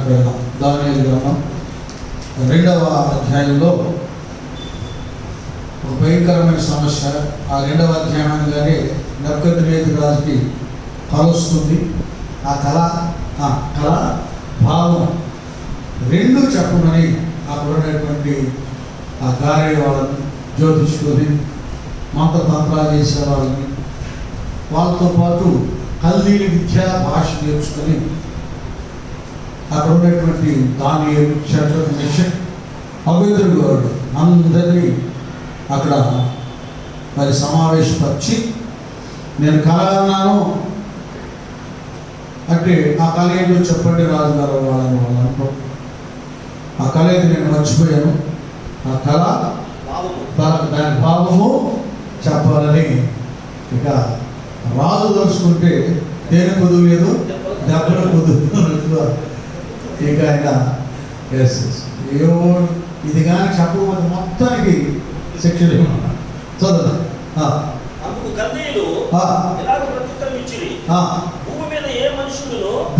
వెళ్దాం. దానియేలు గ్రంథం 2వ అధ్యాయంలో ఒక భయంకరమైన సమస్య. ఆ 2వ అధ్యాయంగానే నెబుకద్నెజరు కల వస్తుంది. ఆ కళ భావం రెండు చెప్పమని అక్కడ ఉన్నటువంటి ఆ గారే వాళ్ళని, జ్యోతిష్కుని, మంత్రతంత్రాలు చేసే వాళ్ళని, వాళ్ళతో పాటు కల్దీల విద్య భాష నేర్చుకొని అక్కడ ఉన్నటువంటి దానియేలు, షద్రకు, మెషక్, అబేద్నెగో అందరినీ అక్కడ మరి సమావేశపరిచి నేను కలగన్నాను అంటే ఆ కళ ఏంటో చెప్పండి రాజుగారు వాళ్ళని వాళ్ళు అంటాం. ఆ కళ అయితే నేను మర్చిపోయాను, ఆ కళ దాని భావము చెప్పాలని ఇక రాజు తలుచుకుంటే తేనె కొదువు లేదు, దెబ్బల కొదువు. ఇక ఆయన ఏవో ఇది కానీ చెప్పకపోతే మొత్తానికి శిక్షణ చదువు.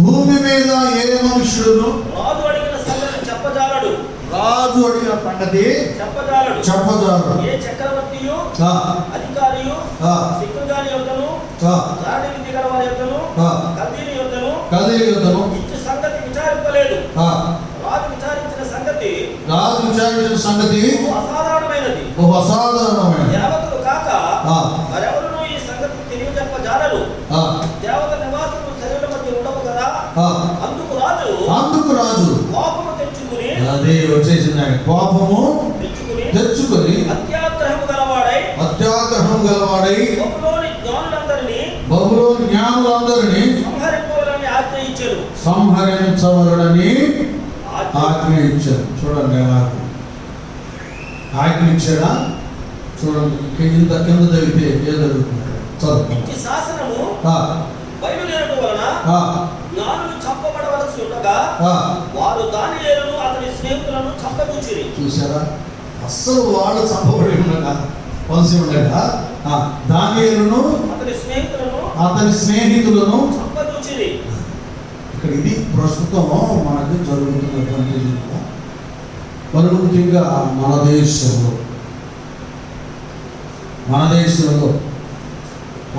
భూమి మీద ఏ మనుషుడును రాజు అడిగిన సంగతి చెప్పజాలడు. రాజు అడిగిన సంగతి చెప్పజాలడు. ఏ చక్రవర్తియు అధికారియు శక్రుగాని యొద్దను దాడి విద్య గల వారి యొద్దను కల్దీయుల యొద్దను ఇచ్చి సంగతి విచారింపలేదు. రాజు విచారించిన సంగతి అసాధారణమైనది. దేవతలు కాక మరెవరును ఈ సంగతి తెలియజెప్పజాలరు. దేవత నివాసము శరీరం మధ్య ఉండవు కదా. అందుకు రాజు కోపము తెచ్చుకుని, అదే వచ్చేసింది, కోపము తెచ్చుకుని అత్యాగ్రహము గలవాడై బబులోను జ్ఞానులందరినీ సంహరించవలనని ఆజ్ఞయించారు. చూడండి ఎలా ఆజ్ఞయించాడా? చూడండి కింద చదివితే ఏం జరుగుతున్నాడు చదువు. శాసనము బయలుదేరడం వలన జ్ఞానులు చంపబడవలసి ఉండగా వారు దానియేలును అతని స్నేహితులను చంపబూచిరి. చూసారా? అస్సలు వాళ్ళు చంపబడి ఉండగా వలసి ఉండగా దానియేలును అతని స్నేహితులను చంపబూచిరి. ఇక్కడ ఇది ప్రస్తుతం మనకు జరుగుతున్నటువంటిది. మరి ముఖ్యంగా మన దేశంలో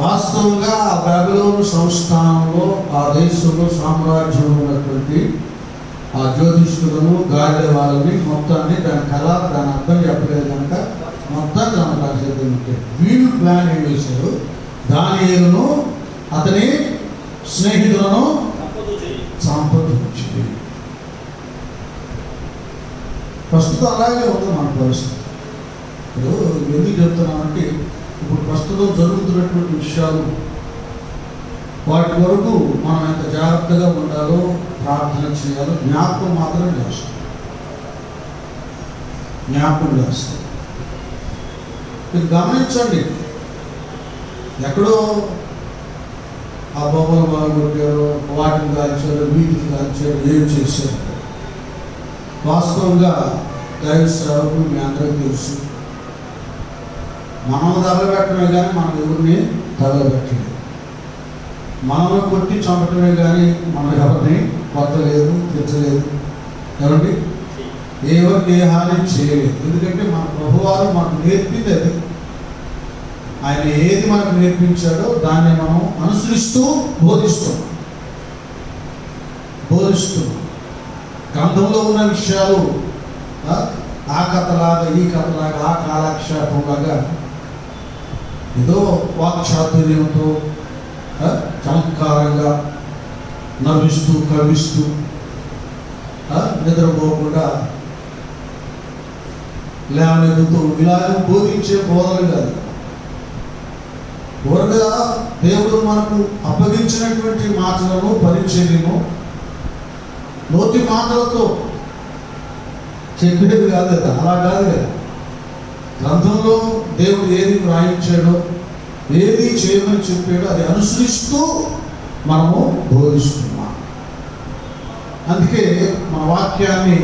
వాస్తవంగా ఆ బబులోను సంస్థానంలో ఆ దేశంలో సామ్రాజ్యం ఉన్నటువంటి ఆ జ్యోతిష్కులను, గాడిద వాళ్ళని మొత్తాన్ని దాని కళ దాని అర్థం చెప్పలేదు కనుక మొత్తాన్ని దాని రాసేద్దాం. వీళ్ళు ప్లాన్ ఏం చేశారు? దానియేలును అతని స్నేహితులను చంపదూచి. ప్రస్తుతం అలాగే ఉంది మన పరిస్థితి. ఇప్పుడు ఎందుకు చెప్తున్నామంటే ఇప్పుడు ప్రస్తుతం జరుగుతున్నటువంటి విషయాలు వాటి వరకు మనం ఎంత జాగ్రత్తగా ఉండాలో, ప్రార్థన చేయాలో జ్ఞాపకం మాత్రం చేస్తాం. మీరు గమనించండి, ఎక్కడో ఆ బొమ్మలు బాగుంటారు, వాటిని కాల్చారు, వీటిని కాల్చారు, ఏం చేశారు. వాస్తవంగా దైవ సేవకులు మీ అందరికీ తెలుసు, మనం తగలబెట్టమే కానీ మనం ఎవరిని తగలబెట్టలేదు. మనల్ని కొట్టి చంపటమే కానీ మనం ఎవరిని కొట్టలేదు, తెచ్చలేదు. ఎవరికి ఎవరికి ఏ హాని చేయలేదు. ఎందుకంటే మన ప్రభువారు మనకు నేర్పింది అది. ఆయన ఏది మనకు నేర్పించాడో దాన్ని మనం అనుసరిస్తూ బోధిస్తున్నాం. గ్రంథంలో ఉన్న విషయాలు ఆ కథలాగా, ఈ కథలాగా, ఆ కాలక్షేపంలాగా ఏదో వాక్చాతుర్యంతో చమత్కారంగా నవ్విస్తూ కవిస్తూ నిద్రపోకుండా లేవనెత్తుతూ ఇలాగ బోధించే బోధలు కాదు. త్వరగా దేవుడు మనకు అప్పగించినటువంటి మాటలను, పరిచర్యను నోటి మాటలతో చెప్పేది కాదు కదా. అలా కాదు కదా. గ్రంథంలో దేవుడు ఏది వ్రాయించాడో, ఏది చేయమని చెప్పాడో అది అనుసరిస్తూ మనము బోధిస్తున్నాం. అందుకే మన వాక్యాన్ని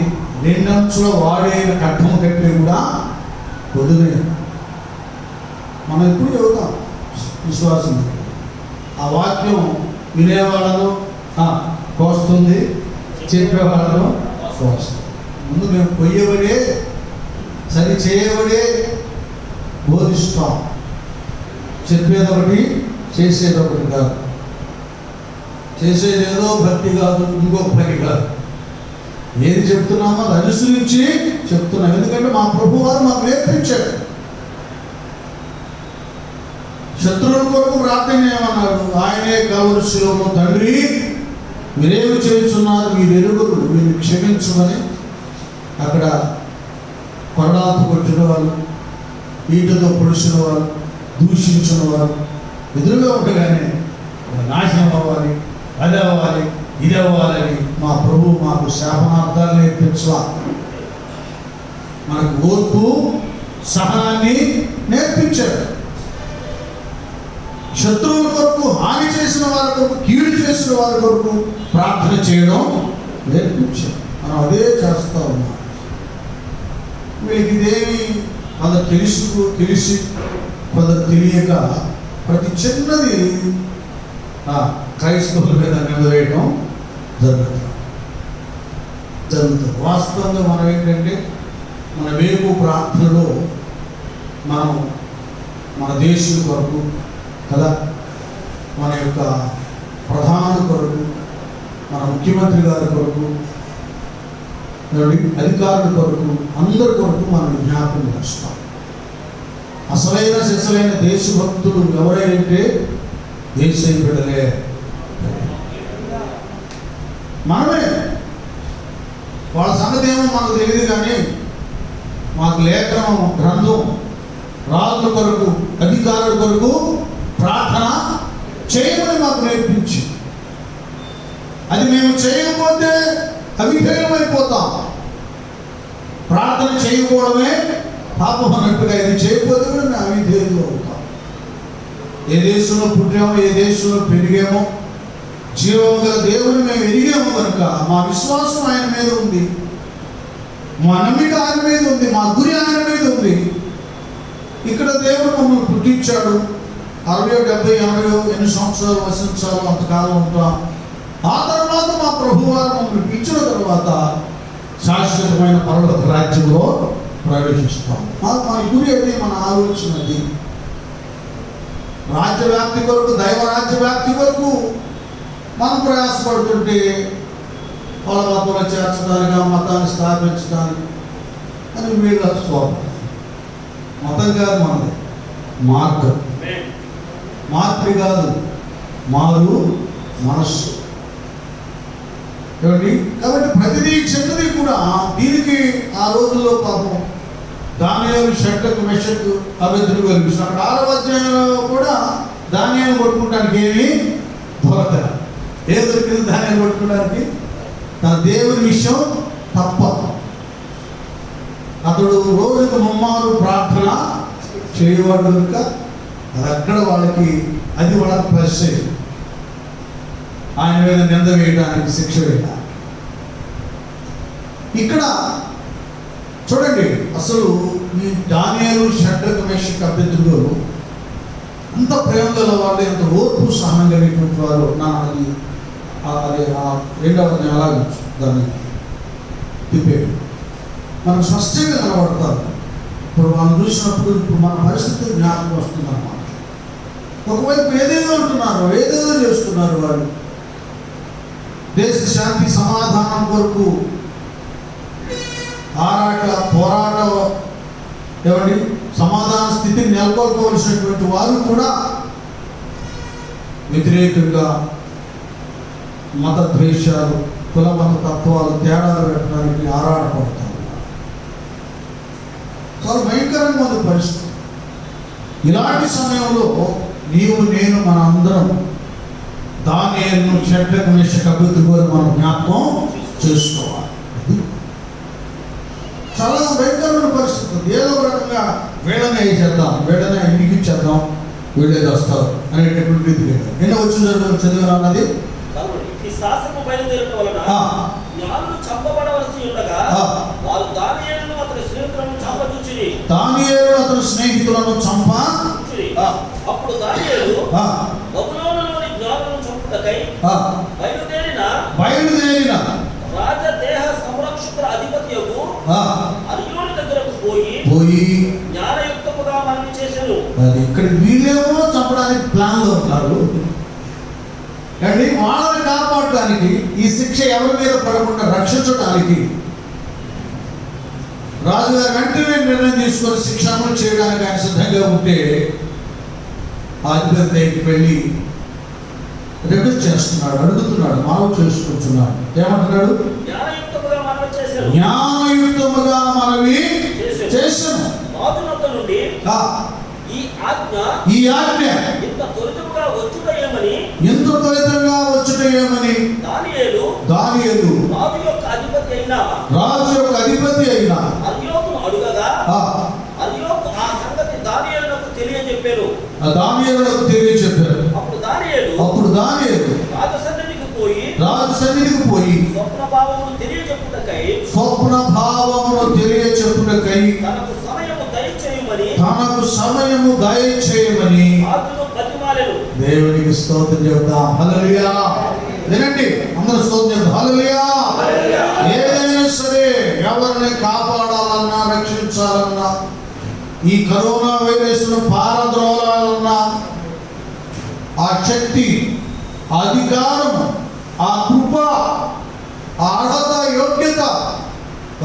రెండంచుల వాడైన కట్టము కట్టి కూడా వదిలే మనం ఎప్పుడు చెబుతాం విశ్వాసం. ఆ వాక్యం వినేవాళ్ళను కోస్తుంది, చెప్పేవాళ్ళను కోస్తాం. ముందు మేము పొయ్యబడే సరి చేయబడే బోధిస్తాం. చెప్పేది ఒకటి, చేసేది ఒకటి కాదు. చేసేదేదో భక్తి కాదు, ఇంకొక పని కాదు. ఏది చెప్తున్నామో అది అనుసరించి చెప్తున్నాం. ఎందుకంటే మా ప్రభువారు మాకు నేర్పించాడు. శత్రువుల కొరకు ప్రార్థన చేయమన్నాడు. ఆయనే కల్వరి శిలువలో తండ్రి మీరేమి చేస్తున్నారు, మీరు ఎరుగురు, వీరిని క్షమించమని. అక్కడ కొరడాలతో కొట్టిన వాళ్ళు, ఈటతో పొడిచిన వాళ్ళు, దూషించిన వారు ఎదురుగా ఉండగానే నాశనం అవ్వాలి, అది అవ్వాలి, ఇది అవ్వాలని మా ప్రభు మాకు శాపనార్థాలు నేర్పించవా, మనకు ఓర్పు సహనాన్ని నేర్పించాడు. శత్రువుల కొరకు, హాని చేసిన వారి కొరకు, కీడు చేసిన వారి కొరకు ప్రార్థన చేయడం నేర్పించాడు. మనం అదే చేస్తూ ఉన్నాం. వీళ్ళకి ఇదేమి కొందరు తెలిసి కొందరు తెలియక ప్రతి చిన్నది క్రైస్తవుల మీద నిలవేయడం జరుగుతుంది. వాస్తవంగా మనం ఏంటంటే మన వేపు ప్రార్థనలో మనం మన దేశం కొరకు కదా, మన యొక్క ప్రధాని కొరకు, మన ముఖ్యమంత్రి గారి కొరకు, అధికారుల కొరకు, అందరి కొరకు మనం జ్ఞాపకం చేస్తాం. అసలైన సిసలైన దేశభక్తులు ఎవరైతే దేశం బిడ్డలే, మనమే. వాళ్ళ సంగతి ఏమో మనకు తెలియదు, కానీ మాకు లేఖనం గ్రంథం రాజుల కొరకు, అధికారుల కొరకు ప్రార్థన చేయమని మాకు నేర్పించి, అది మేము చేయకపోతే అవిధేయమైపోతాం. ప్రార్థన చేయకపోవడమే పాపం అన్నట్టుగా, ఇది చేయకపోతే కూడా మేము అవిధేయులు అవుతాం. ఏ దేశంలో పుట్టామో, ఏ దేశంలో పెరిగామో, జీవము గల దేవుని మేము ఎరిగాము కనుక మా విశ్వాసం ఆయన మీద ఉంది, మా నమ్మిక ఆయన మీద ఉంది, మా గురి ఆయన మీద ఉంది. ఇక్కడ దేవుడు మమ్మల్ని పుట్టించాడు. 60, 70, 80 ఎన్ని సంవత్సరాలు వసించాలో అంతకాలం ఉంటాం. ఆ తర్వాత మా ప్రభువారు మమ్మల్ని పిలిచిన తర్వాత శాశ్వతమైన పరలోక రాజ్యంలో ప్రవేశిస్తాం. మన గురి అది, మన ఆలోచన అది. రాజ్యవ్యాప్తి కొరకు, దైవ రాజ్యవ్యాప్తి కొరకు మనం ప్రయాసపడుతుంటే వాళ్ళ మతంలో చేర్చడానికి, ఆ మతాన్ని స్థాపించడానికి అని వీళ్ళ స్వార్థం. మతం కాదు మనది, మార్గం. మార్పు కాదు, మారు మనస్సు. ఏమండి? కాబట్టి ప్రతిదీ చిన్నది కూడా దీనికి ఆ రోజుల్లో పాపం దానియేలు, షడ్రకు, మెషకు, అబేద్నెగో కనిపిస్తుంది. అక్కడ 6వ అధ్యాయంలో కూడా ధాన్యాన్ని కొట్టుకోవడానికి ఏమీ దొరకదు. ఏ దొరికింది ధాన్యాన్ని కొట్టుకోవడానికి? తన దేవుని విషయం తప్ప. అతడు రోజుకు 3 మారు ప్రార్థన చేయవాడు కనుక అది అక్కడ వాళ్ళకి, అది వాళ్ళకి ప్లస్. ఆయన మీద నింద వేయడానికి, శిక్ష వేయడానికి. ఇక్కడ చూడండి, అసలు ఈ దానియేలు, షడ్రకు, మెషకు, అబేద్నెగో అంత ప్రేమ గల వాళ్ళు, ఎంత ఓర్పు సహనం కలిగినటువంటి వారు. అది 2వ అధ్యాయం అలాగే దాన్ని తిప్పేది మనకు స్పష్టంగా కనబడతారు. ఇప్పుడు మనం చూసినప్పుడు ఇప్పుడు మన పరిస్థితి జ్ఞాపకం వస్తుంది అన్నమాట. ఒకవైపు ఏదేదో అంటున్నారు, ఏదేదో చేస్తున్నారు వాళ్ళు. దేశ శాంతి సమాధానం కొరకు పోరాట ఏమండి సమాధాన స్థితిని నెలకొల్పవలసినటువంటి వారు కూడా వ్యతిరేకంగా మత ద్వేషాలు, కుల మత తత్వాలు, తేడాలు పెట్టడానికి ఆరాటపడతారు. చాలా భయంకరంగా ఉంది పరిస్థితి. ఇలాంటి సమయంలో నీవు, నేను, మన అందరం దానియేలును, షడ్రకు, మెషకు, అబేద్నెగోను మనం జ్ఞాపకం చేసుకోవాలి. చాలా భయంకరమైన పరిస్థితి. ఏదో ఒక రకంగా వీళ్ళనే వేసేద్దాం, వీళ్ళనే ఇంటికి ఇచ్చేద్దాం, వీళ్ళే వస్తారు అనేటటువంటి రీతి లేదు. ఎన్నో వచ్చిన చదివాను అన్నది. ఈ శాసనము బయలుదేరడం వలన జ్ఞానులు చంపబడవలసి ఉండగా వారు దానియేలును అతని స్నేహితులను చంపచూచిరి. దానియేలు అతని స్నేహితులను అప్పుడు దానియేలు బబులోనులోని జ్ఞానులను చంపుటకై బయలుదేరిన అర్జునుడి దగ్గరకు పోయి జ్ఞానయుక్తముగా మనవి చేశాను. అది ఇక్కడ వీళ్ళేమో చంపడానికి ప్లాన్లో ఉన్నారు కానీ వాళ్ళని కాపాడటానికి, ఈ శిక్ష ఎవరి మీద పడకుండా రక్షించడానికి రాజుగారు వెంటనే నిర్ణయం తీసుకొని శిక్ష అమలు చేయడానికి ఆయన సిద్ధంగా ఉంటే అధిపతి దగ్గరికి వెళ్ళి రిక్వెస్ట్ చేస్తున్నాడు, అడుగుతున్నాడు, మనవి చేసుకుంటున్నాడు. ఏమంటున్నాడు? జ్ఞానయుక్తముగా మనవి చేశాను. ఈ ఆజ్ఞ ఇంత త్వరితంగా వచ్చుటయేమని దానియేలు రాజు యొక్క అధిపతి అయిన అర్యోకును అడుగగా అర్యోకు ఆ సంగతి దానియేలునకు తెలియజెప్పారు. అప్పుడు దానియేలు రాజు సన్నిధికి పోయి స్వప్న భావమును తెలియచెప్పుటకై తనకు సమయము దయచేయమని దేవునికి స్తోత్రం చెప్తాం. హల్లెలూయా. వినండి, అందరూ స్తోత్రం చెప్తాం. హల్లెలూయా. ఏదైనా సరే ఎవరిని కాపాడాలన్నా, రక్షించాలన్నా, ఈ కరోనా వైరస్ను పారద్రోలాలన్నా ఆ శక్తి, ఆ అధికారం, ఆ కృప, ఆ అర్హత, యోగ్యత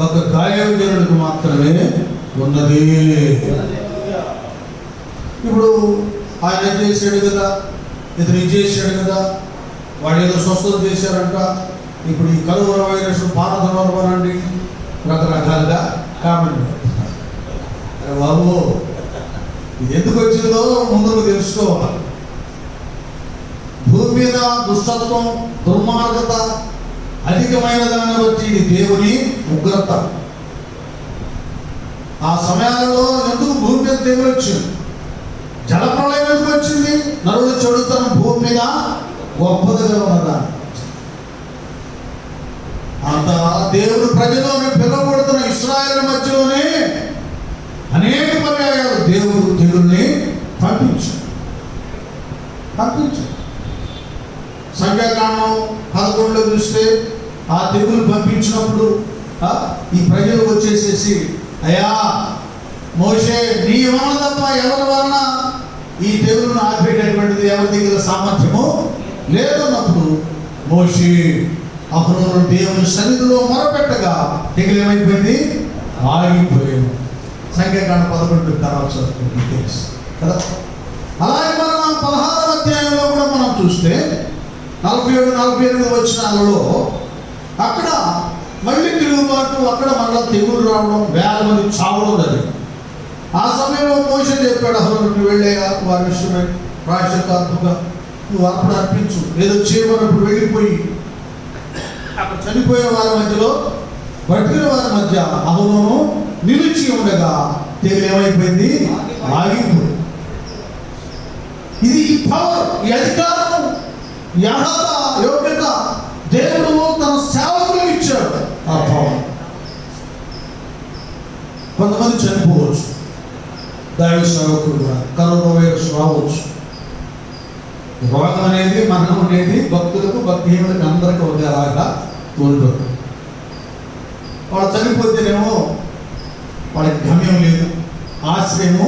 ఒక దైవజనుడికి మాత్రమే ఉన్నది. ఇప్పుడు ఆయన చేశాడు కదా, ఇతను చేశాడు కదా, వాడు ఏదో స్వస్థత చేశారంట, ఇప్పుడు ఈ కరోనా వైరస్ పారద్రోలమనండి రకరకాలుగా కామెంట్ పెడుతున్నారు. అరే బాబు, ఇది ఎందుకు వచ్చిందో ముందు తెలుసుకోవాలి. భూమి మీద దుష్టత్వం, దుర్మార్గత అధికమైన దాన్ని బట్టి ఇది దేవుని ఉగ్రత. ఆ సమయాలలో ఎందుకు భూమి మీద తెగులు వచ్చింది? జలప్రళయం ఎందుకు వచ్చింది? నరుడు చెడుతనం భూమి మీద గొప్పదిగా ఉన్నదాన్ని. అంత దేవుడు ప్రజలోనే పిలువబడుతున్న ఇశ్రాయేలు మధ్యలోనే అనేక పర్యాయాలు దేవుడు తెగుల్ని పంపించాడు. సంఖ్యాకాండం 11లో చూస్తే ఆ తెగులు పంపించినప్పుడు ఈ ప్రజలు వచ్చేసేసి, అయ్యా మోషే, నీ వలన తప్ప ఎవరి వలన ఈ తెగులను ఆపేటటువంటిది ఎవరి దగ్గర సామర్థ్యము లేదన్నప్పుడు మోషే అహరోను దేవుని సన్నిధిలో మొరపెట్టగా తెగులు ఏమైపోయింది? ఆగిపోయాను. సంఖ్యాకాండం 11 తర్వాత చదువుకుంటే తెలుసు కదా. అలాగే మనం 16వ అధ్యాయంలో కూడా మనం చూస్తే 47-48 వచనాలలో అక్కడ మళ్ళీ తిరుగుబాటు, అక్కడ మళ్ళీ తెగులు రావడం, వేల మంది చావడం జరిగింది. ఆ సమయంలో మోషే చెప్పాడు, అహరోను వెళ్ళే వారి విషయమై ప్రాయశ్చిత్తాత్మకంగా నువ్వు అప్పుడు అర్పించు, ఏదో చేయమన్నప్పుడు వెళ్ళిపోయి అక్కడ చనిపోయిన వారి మధ్యలో బ్రతికిన వారి మధ్య అహరోను నిలిచి ఉండగా తెగులు ఏమైపోయింది? ఆగిపోయింది. ఇది ఈ పవర్, ఈ అధికారం, ఈ అర్హత, యోగ్యత దేవుడు తన సేవకులకు ఇచ్చాడు. ఆ పవర్. కొంతమంది చనిపోవచ్చు, దైవ సేవకుడు కరోనా వైరస్ రావచ్చు. రోగం అనేది, మరణం అనేది భక్తులకు, భక్తిహీనులకు అందరికీ ఒకేలాగా ఉంటుంది. వాళ్ళు చనిపోతేనేమో వాళ్ళకి గమ్యం లేదు, ఆశ్రయము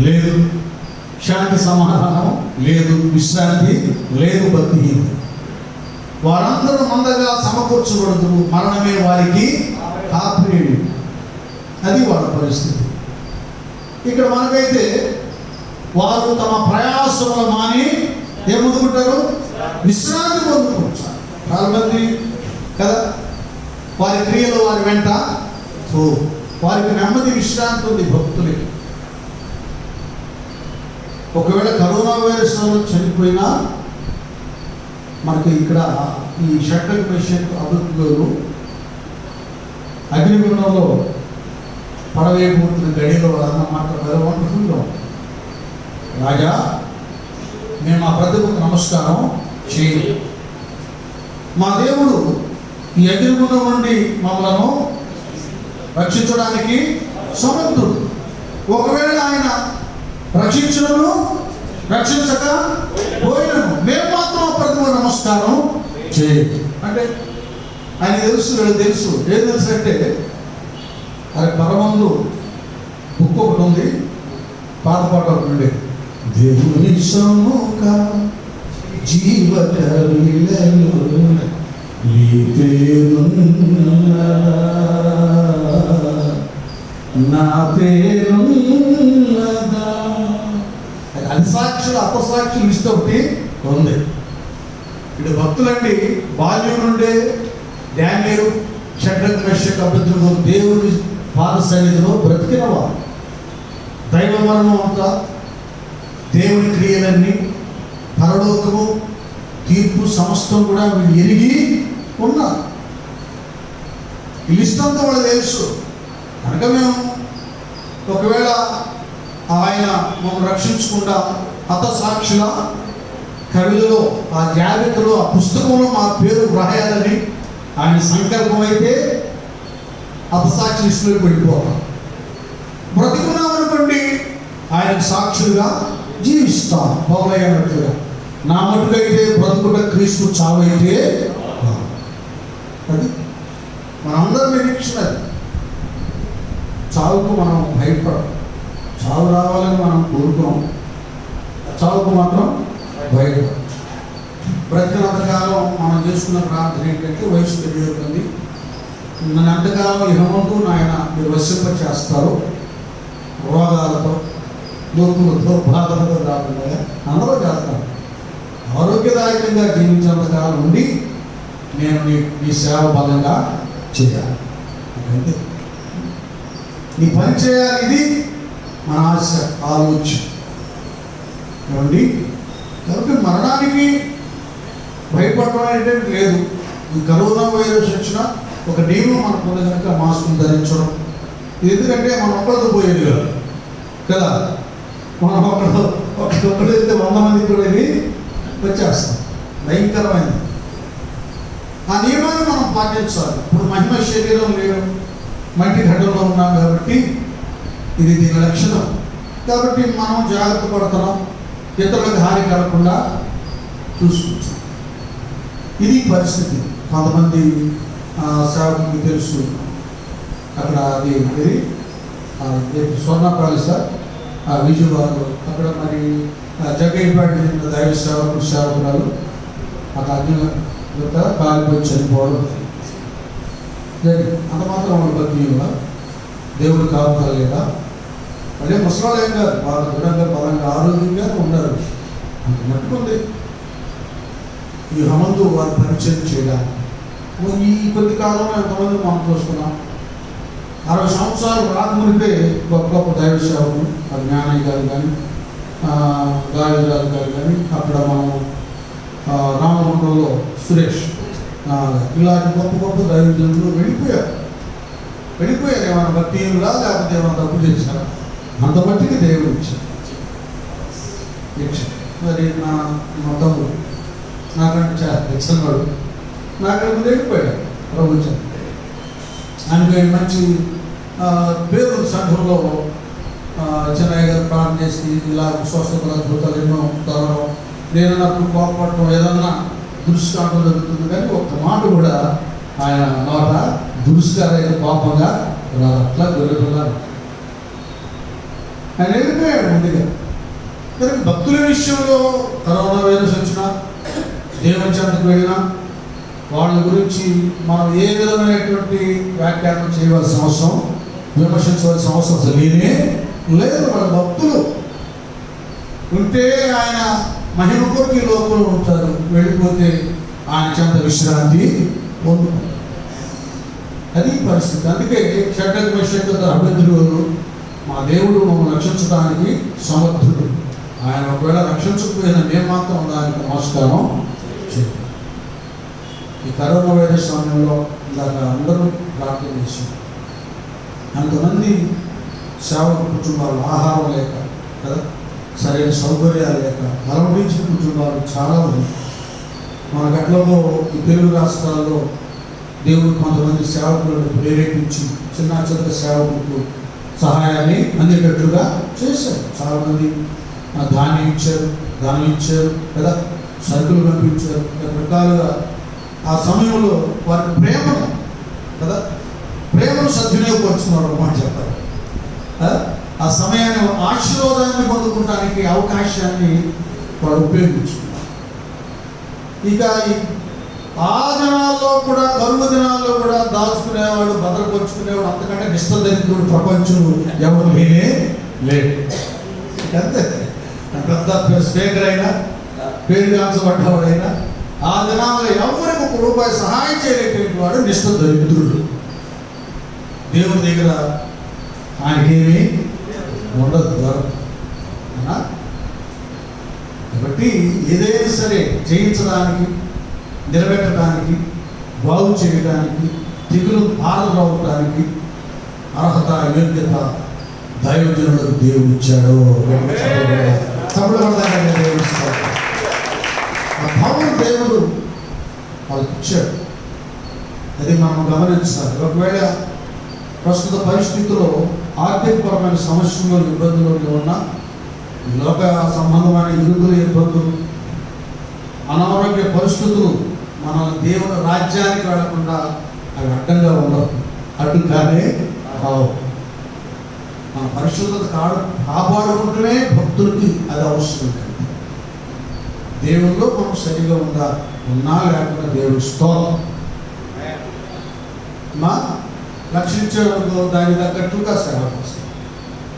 లేదు, శాంతి సమాధానం లేదు, విశ్రాంతి లేదు. భక్తిహీనులు వారందరూ మందగా సమకూర్చబడదు, మరణమే వారికి ఆప్రేయుడు. అది వాళ్ళ పరిస్థితి. ఇక్కడ మనకైతే వారు తమ ప్రయాసములు మాని ఏమొందుకుంటారు? విశ్రాంతి పొందుకుంటారు. చాలా మంది కదా, వారి క్రియలు వారి వెంట వారికి నెమ్మది, విశ్రాంతి ఉంది భక్తులకి. ఒకవేళ కరోనా వైరస్ చనిపోయినా మనకి ఇక్కడ ఈ షట్రక్ మెషిన్ అభివృద్ధిలో అగ్నిగుండంలో పడవేయబోతున్న గడిలో అన్నమాట వండర్ఫుల్గా, రాజా మేము మా ప్రతిభకు నమస్కారం చేయి, మా దేవుడు ఈ అగ్నిగుండం నుండి మమ్మలను రక్షించడానికి సమర్థుడు. ఒకవేళ ఆయన రక్షించను, రక్షించక పోయినను, మేము మాత్రం ప్రతిభ నమస్కారం చేయ. అంటే ఆయన తెలుసు, వీళ్ళు తెలుసు. ఏం తెలుసు అంటే అది పరమందు బుక్ ఒకటి ఉంది, పాత పాట ఒకటి ఉండే, దేవుని సముఖ జీవకవిలలో నీ పేరున్నదా, నా పేరున్నదా. అది సాక్షులు అపసాక్షులు లిస్ట్ ఒకటి ఉంది. ఇటు భక్తులండి బాల్యం నుండే డానియేలు, షడ్రక్, మెషక్, అబేద్నెగో దేవుని పాద సన్నిధిలో బ్రతికిన వారు. దైవ మరణం అంతా, దేవుని క్రియలన్నీ, పరలోకము, తీర్పు సమస్తం కూడా వీళ్ళు ఎరిగి ఉన్నారు. ఈ లిస్ట్ అంతా వాళ్ళు తెలుసు కనుక మేము ఒకవేళ ఆయన మమ్మల్ని రక్షించకుండా హతసాక్షుల కవిలో ఆ జాబితాలో ఆ పుస్తకంలో మా పేరు వ్రాయాలని ఆయన సంకల్పం అయితే హతసాక్షి లిస్టులోకి వెళ్ళిపోతాం. బ్రతికున్నామనుకోండి ఆయనకు సాక్షులుగా జీవిస్తాం. పౌలయ్య అన్నట్లుగా నా మటుకైతే బ్రతుకుట క్రీస్తు, చావైతే అది మనందరి నిరీక్షణ. అది చావుకు మనం భయపడం, చావు రావాలని మనం కోరుకోం, చావుకు మాత్రం భయపడం. బ్రతికినంతకాలం మనం చేసుకున్న ప్రార్థన ఏంటంటే వయసు తెలియకుంది, నన్ను ఎంతకాలం ఇహమంటూ నాయన మీరు వశింప చేస్తారు, రోగాలతో, నొప్పులతో, బాధలతో కాకుండా అందరూ చేస్తారు. ఆరోగ్యదాయకంగా జీవించేంతకాలం ఉండి నేను నీ సేవ బలంగా చేయాలి, అంటే నీ పని చేయాలి. ఇది మన ఆశ, ఆలోచన ఏమండి. కాబట్టి మరణానికి భయపడడం అనేది లేదు. ఈ కరోనా వైరస్ వచ్చిన ఒక నియమం మనకు ఉంది కనుక మాస్కులు ధరించడం. ఎందుకంటే మనం ఒక్కడితో పోయేది కదా, మనం ఒక్కడైతే 100 మంది కూడా ఇది వచ్చేస్తాం, భయంకరమైనది. ఆ నియమాన్ని మనం పాటించాలి. ఇప్పుడు మహిమ శరీరం లేదు, మట్టి ఘటనలో ఉన్నాం కాబట్టి ఇది దీని లక్షణం. కాబట్టి మనం జాగ్రత్త పడుతున్నాం, ఇతరులకు హాని కలగకుండా చూసుకుంటాం. ఇది పరిస్థితి. కొంతమంది సేవకులకు తెలుసు, అక్కడ అది స్వర్ణపాలి సార్ విజయవాడ, అక్కడ మరి జగ్గైపాటి దైవ సేవకురాలు అక్కడ అగ్ని కాలిపోయి చనిపోవడం జరిగింది. అంత మాత్రం వాళ్ళు బతిగా దేవుడు కాపుతారు లేదా, అదే ముసలాలయం గారు బాగా దృఢంగా బలంగా ఆరోగ్యంగా ఉన్నారు. అంత మట్టుకుంది ఈ హమందు వారు పరిచయం చేయడానికి. ఈ కొద్ది కాలంలో ఎంతమంది మనం చూస్తున్నాం. 60 సంవత్సరాలు రాకమునిపే గొప్ప గొప్ప దైవ సేవకులు, జ్ఞానయ్య గారు కానీ, గాయరాజు గారు కానీ, అక్కడ మనం రామగుండంలో సురేష్, ఇలాంటి గొప్ప గొప్ప దైవజనులు వెళ్ళిపోయారు. ఏమైనా భక్తిలా లేకపోతే ఏమైనా తప్పు చేశారా, అంత మట్టికి దేవుడు ఇచ్చారు. మరి మా తమ్ముడు నాకంటే తెచ్చన్నాడు, నాకంటే ముందు వెళ్ళిపోయాడు ప్రభుత్వం. ఆయనకి మంచి పేరు సంఘంలో చెన్నయ్య గారు ప్రార్థన చేసి ఇలా స్వస్థతలు, అద్భుతాలు ఎన్నో తరడం, నేను నాకు కోపపడటం, ఏదన్నా దురుస్కారం జరుగుతుంది. కానీ ఒక్క మాట కూడా ఆయన నోట దురుస్కారం అయితే కోపంగా రాదు. అట్లా గొర్రెపిల్లారు ఆయన వెళ్ళిపోయాడు ముందుగా. కానీ భక్తుల విషయంలో కరోనా వైరస్ వచ్చినా, దేవుని చెంతకు వెళ్ళినా వాళ్ళ గురించి మనం ఏ విధమైనటువంటి వ్యాఖ్యానం చేయవలసిన అవసరం, విమర్శించవలసిన అవసరం అసలు లేదు. వాళ్ళ భక్తులు ఉంటే ఆయన మహిమ కొరకు ఈ లోకంలో ఉంటారు, వెళ్ళిపోతే ఆయన చెంత విశ్రాంతి పొందుతారు. అది పరిస్థితి. అందుకే షడ్రక్, మెషక్, అబేద్నెగోలు మా దేవుడు మమ్మల్ని రక్షించడానికి సమర్థుడు. ఆయన ఒకవేళ రక్షించకపోయినా మేము మాత్రం దానికి నమస్కారం చేయాలి. ఈ కరోనా వైరస్ సమయంలో ఇందాక అందరూ ప్రార్థన చేశారు. అంతమంది సేవక కుటుంబాలు ఆహారం లేక కదా, సరైన సౌకర్యాలు లేక అలవడించిన కుటుంబాలు చాలా ఉన్నాయి. మన గట్లలో ఈ తెలుగు రాష్ట్రాల్లో దేవుడు కొంతమంది సేవకులను ప్రేరేపించి చిన్న చిన్న సేవకులకు సహాయాన్ని అందేటట్లుగా చేశారు. చాలామంది ధాన్యం ఇచ్చారు కదా, సరుకులు పంపించారు. రకరకాలుగా ఆ సమయంలో వారి ప్రేమను కదా, ప్రేమ కేవలం సద్వినియోగపరుచుకున్నాడు మాట చెప్పారు. ఆ సమయాన్ని ఆశీర్వాదాన్ని పొందుకోవడానికి అవకాశాన్ని వాడు ఉపయోగించుకున్నాడు. ఇక ఆ దినాల్లో కూడా, కరువు దినాల్లో కూడా దాచుకునేవాడు, భద్రపరుచుకునేవాడు, అంతకంటే నిష్ఠదరిద్రుడు ప్రపంచం ఎవరు లేనే లేడు. అంతే. పెద్ద స్పీకర్ అయినా, పేరుగాంచబడ్డవాడైనా ఆ దినాల్లో ఎవరికి ₹1 సహాయం చేయలేటువంటి వాడు నిష్ఠదరిద్రుడు. దేవుడి దగ్గర ఆయనకేమీ ఉండదు, దొరకదు. కాబట్టి ఏదైనా సరే జయించడానికి, నిలబెట్టడానికి, బాగు చేయడానికి, తెగులు పారదవడానికి అర్హత, యోగ్యత దైవజనులకు దేవుడు ఇచ్చాడు. దేవుడు వాళ్ళకి ఇచ్చాడు. అది మనం గమనించాలి. ఒకవేళ ప్రస్తుత పరిస్థితుల్లో ఆర్థికపరమైన సమస్యలు, ఇబ్బందులు ఉన్న లోక సంబంధమైన ఇరుకులు, ఇబ్బందులు, అనారోగ్య పరిస్థితులు మన దేవుని రాజ్యానికి వెళ్లకుండా అవి అడ్డంగా ఉండవు, అడ్డుగానే కావు. మన పరిశుద్ధత కాపాడుకుంటూనే భక్తులకి అది అవసరం. దేవుల్లో మనం సరిగా ఉన్నా లేకుండా దేవుడు స్తోత్రం. మా రక్షించేవాడు దాని తగ్గట్టుగా సేవ చేస్తాం.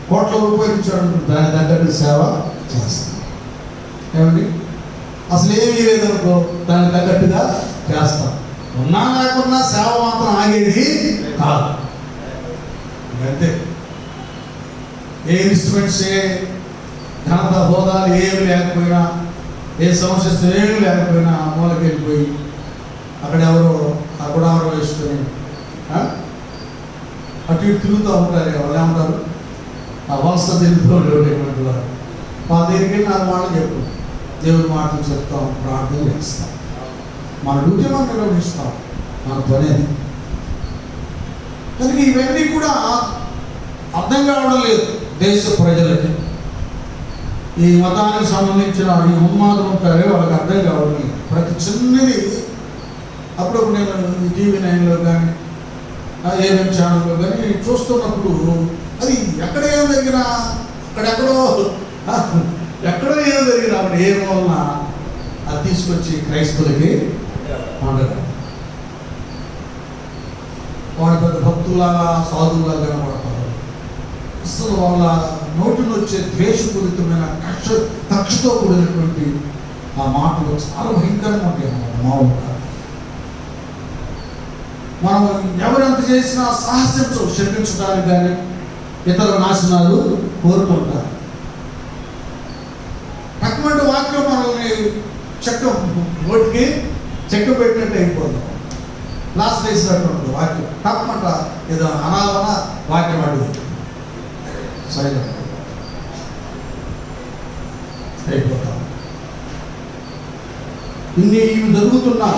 ₹1,00,000 ఇచ్చాడు, దాని తగ్గట్టు సేవ చేస్తాం. ఏమండి, అసలు ఏమీ లేదనుకో దానికి తగ్గట్టుగా చేస్తాం. ఉన్నా లేకున్నా సేవ మాత్రం ఆగేది కాదు. అంతే. ఏ ఇన్స్ట్రుమెంట్స్, ఏ ఘనత, హోదాలు ఏమి లేకపోయినా, ఏ సమస్య ఏమి లేకపోయినా మూలకి వెళ్ళిపోయి అక్కడ ఎవరో ఆ గుడారం వేసుకొని అటు ఇటు తిరుగుతూ ఉంటారు. వాళ్ళు ఏమంటారు, ఆ వలస తిరుగుతూ ఉండేటువంటి వారు. మా దగ్గరికి నా మాటలు చెప్పు, దేవుడి మాటలు చెప్తాం, ప్రార్థన చేస్తాం, మన డ్యూటీ మనం నిర్వహిస్తాం, మన పనేది. కనుక ఇవన్నీ కూడా అర్థం కావడం లేదు దేశ ప్రజలకి. ఈ మతానికి సంబంధించిన ఈ ఉన్మాదం ఉంటారే వాళ్ళకి అర్థం కావడం లేదు. ప్రతి చిన్నది అప్పుడప్పుడు నేను టీవీ 9లో కానీ, ఏఎం ఛానల్లో కానీ చూస్తున్నప్పుడు అది ఎక్కడో ఏం జరిగినా, ఎక్కడో ఏం జరిగినా అప్పుడు ఏ వలన అది తీసుకొచ్చి క్రైస్తవులకి పండుగ. వాడు పెద్ద భక్తులాగా, సాధువులాగా కనబడతారు. అసలు వాళ్ళ నోటిని వచ్చే ద్వేషపూరితమైన కక్షతో కూడినటువంటి ఆ మాటలు చాలా భయంకరంగా ఉంటాయి అన్నమాట. మామూలుగా మనం ఎవరెంత చేసినా సాహసించవు క్షమించడానికి, కానీ ఇతర నాశనాలు కోరుకుంటారు. అటువంటి వాక్యం మనల్ని నోటికి చెక్క పెట్టినట్టు అయిపోతాం. లాస్ట్ వేసినటువంటి వాక్యం తప్పమంట ఏదో అనాలన్న వాక్యం అడుగు సైలెంట్ అయిపోతాం. ఇవి జరుగుతున్నా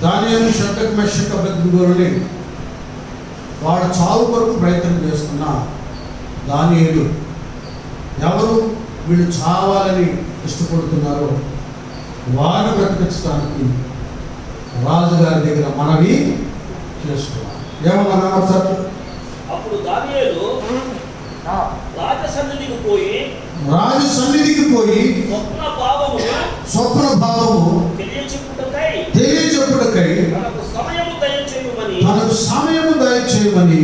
దానియేలు, షద్రక్, మెషక్, అబేద్నెగోలని వాడు చావు కొరకు ప్రయత్నం చేస్తున్నా దానియేలు ఎవరు వీళ్ళు చావాలని ఇష్టపడుతున్నారో వారిని బ్రతికించడానికి రాజుగారి దగ్గర మనవి చేస్తున్నారు. ఏమన్నా ఒకసారి అప్పుడు దానియేలు రాజు సన్నిధికి పోయి స్వప్న భావము తెలియచెప్పుటకై తనకు సమయము దయచేయమని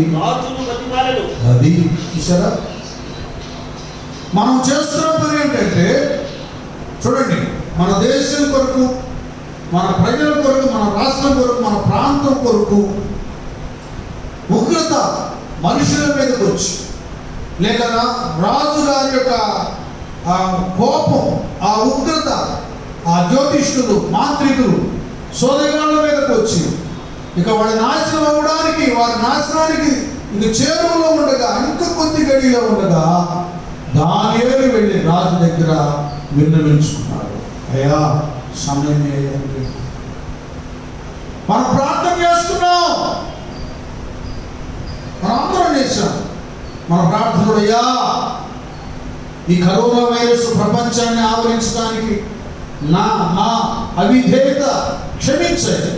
అది చూసారా. మనం చేస్తున్న పని ఏంటంటే చూడండి, మన దేశం కొరకు, మన ప్రజల కొరకు, మన రాష్ట్రం కొరకు, మన ప్రాంతం కొరకు ఉగ్రత మనుషుల మీదకి వచ్చి, లేక రాజుగారి యొక్క కోపం, ఆ ఉగ్రత, ఆ జ్యోతిష్కులు, మాంత్రికులు, సోదగాళ్ళ మీదకి వచ్చి ఇక వాడి నాశనం అవ్వడానికి, వారి నాశనానికి ఇంక చేరువలో ఉండగా, ఇంకా కొద్ది గడిలో ఉండగా దానియేలు వెళ్ళి రాజు దగ్గర విన్నవించుకున్నాడు. అయ్యా సమయం మనం ప్రార్థన చేస్తున్నాం, మనం అందరం చేశాం మన ప్రార్థనలు. అయ్యా ఈ కరోనా వైరస్ ప్రపంచాన్ని ఆవరించడానికి నా అవిధేయత క్షమించండి,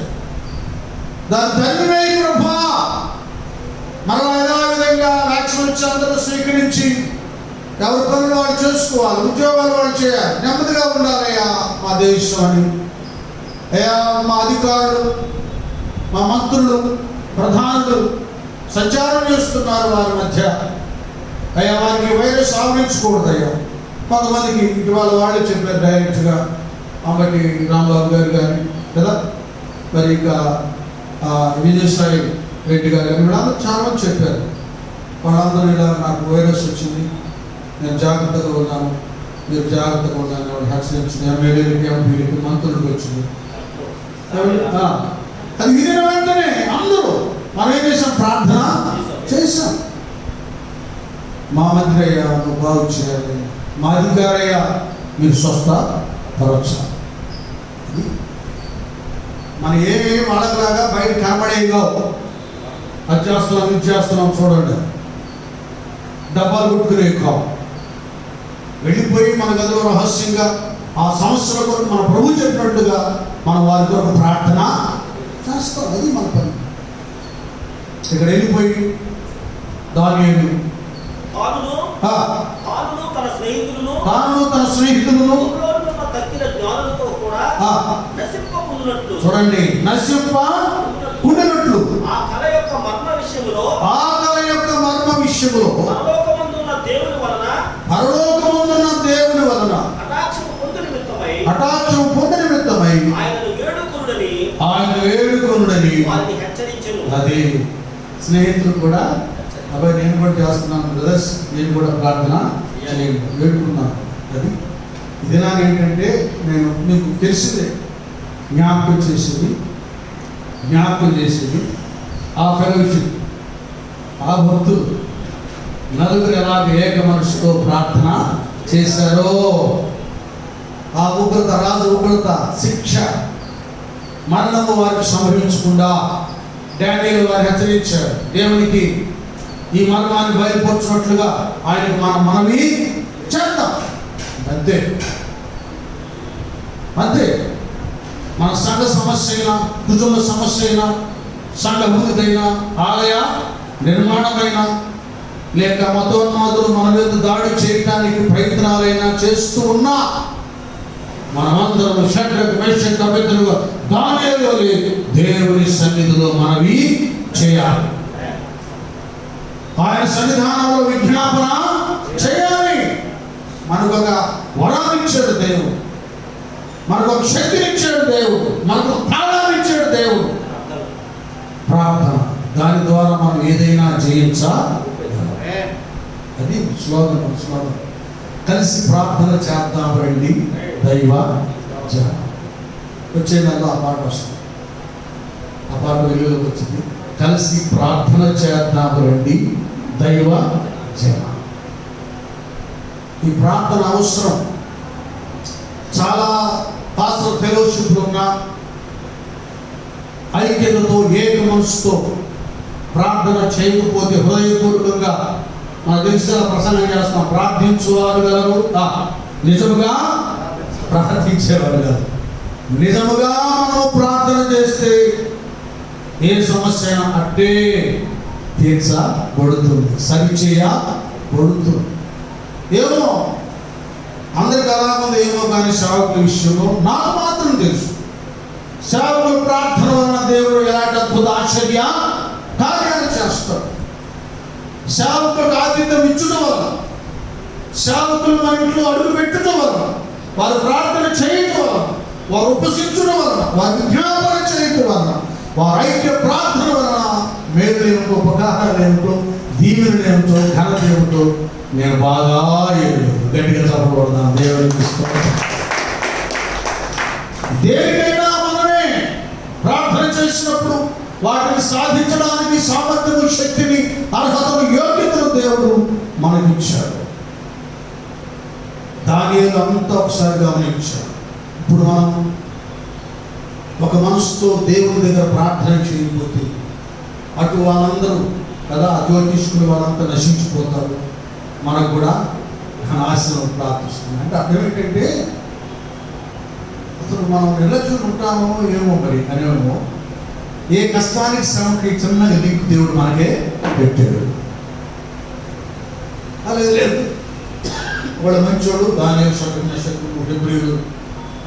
దాని తల్లివే ప్రభా వచ్చి అందరూ స్వీకరించి ఎవరి పనులు వాళ్ళు చేసుకోవాలి, ఉద్యోగాలు వాళ్ళు చేయాలి, నెమ్మదిగా ఉండాలయ్యా మా దేశం అని. అయ్యా మా అధికారులు, మా మంత్రులు, ప్రధానులు సంచారం చేస్తున్నారు వారి మధ్య. అయ్యా వారికి వైరస్ ఆవరించకూడదయ్యా. కొంతమందికి ఇటీవల వాళ్ళే చెప్పారు డైరెక్ట్గా, అంబటి రాంబాబు గారు కానీ కదా, మరి ఇంకా విజయసాయి రెడ్డి గారు కానీ వీళ్ళందరూ చాలా మంది చెప్పారు. వాళ్ళందరూ ఇలా నాకు వైరస్ వచ్చింది, నేను జాగ్రత్తగా ఉన్నాను, మీరు జాగ్రత్తగా ఉన్నాను, వాళ్ళు హెచ్చరించింది. ఎమ్మెల్యేలకి, ఎంపీలకి, మంత్రులకు వచ్చింది. అది వినిన వెంటనే అందరూ మనం ఏం చేసాం? ప్రార్థన చేశాం. మా మంత్రి అయ్యా నువ్వు బాగు చేయాలి, మా అధికారయ్యా మీరు స్వస్థ పరచాలి. మనం ఏమేమి వాళ్ళలాగా బయట కనబడేవి కావు. అది చేస్తున్నాం, ఇది చేస్తున్నాం చూడండి, డబ్బాలు కొట్టుకునే కావు. వెళ్ళిపోయి మన గదిలో రహస్యంగా ఆ సమస్యల కొరకు మన ప్రభు చెప్పినట్టుగా మనం వారి కొరకు ప్రార్థన చేస్తాం. అది మన పని. ఇక్కడ వెళ్ళిపోయి దానియేలు తన స్నేహితులను చూడండి నశింపకుండినట్లు ఆ కల యొక్క మర్మ విషయములో పరలోకమందున్న దేవుని వలన హఠాత్తును పొందు నిమిత్తమై ఆయన వేడుకొనుడని అది స్నేహితులు కూడా అబ్బాయి నేను కూడా చేస్తున్నాను బ్రదర్స్, నేను కూడా ప్రార్థన చేయండి, వేడుకున్నాను. అది ఇది నాకేంటంటే నేను మీకు తెలిసిందే జ్ఞాపకం చేసేది ఆ ఫెలోషిప్, ఆ భక్తులు నలుగురు ఎలాగ ఏక మనసుతో ప్రార్థన చేశారో, ఆ ఉగ్రత, రాజు ఉగ్రత, శిక్ష, మరణము వారికి సంభవించకుండా డానియేలు వారు హెచ్చరించారు. దేవునికి ఈ మర్మాన్ని బయలుపరచినట్లుగా ఆయనకు మనం మనవి చేద్దాం. అంతే అంతే. మన సంఘ సమస్య అయినా, కుటుంబ సమస్య అయినా, సంఘ అభివృద్ధి, ఆలయ నిర్మాణమైనా, లేక మతోన్మాదులు మన మీద దాడి చేయడానికి ప్రయత్నాలైనా చేస్తూ ఉన్నా మనమందరం షడ్రకు, మేషకు, అబేద్నెగో, దానియేలు వలె దేవుని సన్నిధిలో మనవి చేయాలి. ఆయన సన్నిధానంలో విజ్ఞాపన చేయాలి. మనకు ఒక వరాన్ని ఇచ్చాడు దేవుడు, మనకు ఒక శక్తిని ఇచ్చాడు దేవుడు, మనకు ప్రాణాన్ని ఇచ్చాడు దేవుడు. ప్రార్థన, దాని ద్వారా మనం ఏదైనా జయించాలి. అది స్లోగన్. కలిసి ప్రార్థన చేద్దాం రండి దైవ జన. వచ్చే నెలలో ఆ పాట వస్తుంది, ఆ పాట వెలుగులోకి వచ్చింది. కలిసి ప్రార్థన చేద్దాం రండి దైవ జన. ఈ ప్రార్థన అవసరం. చాలా పాస్టర్ ఫెలోషిప్లు ఉన్న ఐక్యతతో, ఏక మనసుతో ప్రార్థన చేయకపోతే హృదయపూర్వకంగా మనకు తెలిసిన ప్రసంగం చేస్తాం, ప్రార్థించువారు గలరు, నిజముగా ప్రార్థించేవారు గారు. నిజముగా మనం ప్రార్థన చేస్తే ఏ సమస్య అయినా అట్టే తీర్చబడుతుంది, సరిచేయబడుతుంది. ఏమో అందరికి అలా ఉంది ఏమో, కానీ సేవకుల విషయంలో నాకు మాత్రం తెలుసు, సేవకుల ప్రార్థన వలన దేవుడు ఎలాంటి అద్భుత ఆశ్చర్య కార్యాలు చేస్తాడు. సేవకులకు ఆతిథ్యం ఇచ్చడం వల్ల, సేవకులు మన ఇంట్లో అడుగు పెట్టడం వల్ల, వారు ప్రార్థన చేయటం వల్ల, వారు ఉపసించడం వలన, వారి విజ్ఞాపన చేయటం వలన, వారి ఐక్య ప్రార్థన వలన మేలు ఏమిటో, ఉపకారాలు ఏమిటో, దీవెనలు ఏమిటో, ఘనత ఏమిటో నేను బాగా గట్టిగా చెప్పకూడదాను. దేవుడికి దేనికైనా మనమే ప్రార్థన చేసినప్పుడు వాటిని సాధించడానికి సామర్థ్యము, శక్తిని, అర్హతను, యోగ్యతను దేవుడు మనకిచ్చాడు. దానియేలు అంతా ఒకసారి గమనించాడు. ఇప్పుడు మనం ఒక మనసుతో దేవుని దగ్గర ప్రార్థన చేయకపోతే అటు వాళ్ళందరూ కదా, జ్యోతిష్కులు వాళ్ళంతా నశించిపోతారు, మనకు కూడా నాశనం ప్రార్థిస్తుంది. అంటే అర్థం ఏంటంటే అసలు మనం నిర్లక్ష్యం ఉంటామో ఏమో మరి అనేమో. ఏ కష్టానికి శ్రమకి చిన్నగా లింక్ దేవుడు మనకే పెట్టాడు. లేదు లేదు, వాడు మంచోడు, దాని శకులు డెబ్రిలు